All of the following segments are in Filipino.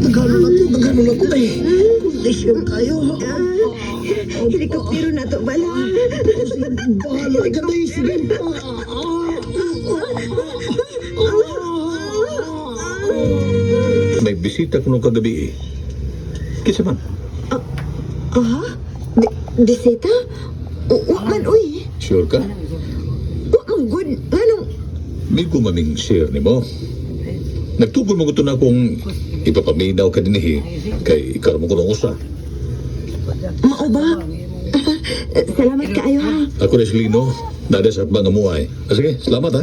Nagano na to eh. Kondisyon kayo. Helikoptero na to, bala. Bahala ka na eh. Sige. May bisita ko nung kagabi eh. Kisa man? Bisita? Man, uy. Sure ka? Ang good. Anong? May gumaming share ni mo. Nagtugol mo ko na kung ipapaminaw ka din eh. Kay ikaw mo ko nung usa. Mao ba? Salamat kaayo, ha. Ako na si Lino. Nada sa mga muay. Sige, salamat ha.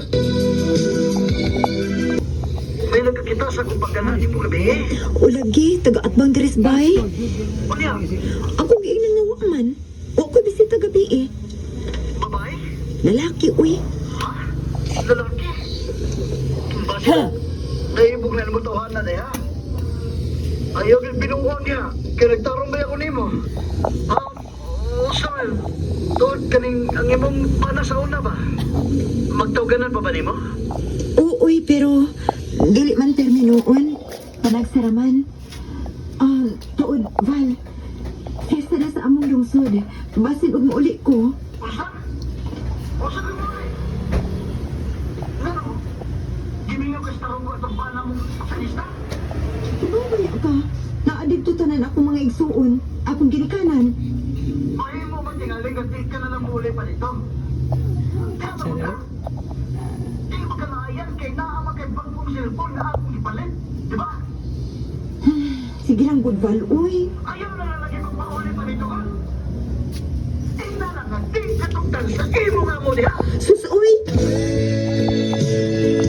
May nagkakita sa kong pagkanaan mo gabi eh. Ulagi, taga-atbang diris bay. Unya, Ako giinang nga man. O ko bisita gabi eh. babae, Lalaki, uy. lalaki. Basta, naibog na nabutuhan na niya. Ayaw yung binungkuhan niya. Kaya nagtarong ba ako nimo? Samuel, doon kaning ang imong pana sa una ba? Magtawganan pa ba nimo? Uy, pero dili man terminoon. Panagsaraman. Tuod, Val. Fiesta na sa among lungsod. Basin og mauli ko. Usa? Usa ka mo eh? Ano? Gimingaw ka sa tarong ko itong pana mo sa lista? Tumawaya ka. Naadito tanan akong mga igsuon. Akong ginikanan. Ay mo ba tingaling at di ka na lang muli pa dito? Kaya mo ka? Di mo ka naayan kay naama kay bagong cellphone na akong ipalit. Di ba? Sige lang, good, Val. Uy. Ayaw na lang lagi magpauli pa dito ka? Tingnan lang nga di katugtan sa imo nga mo diha. Sus, uy.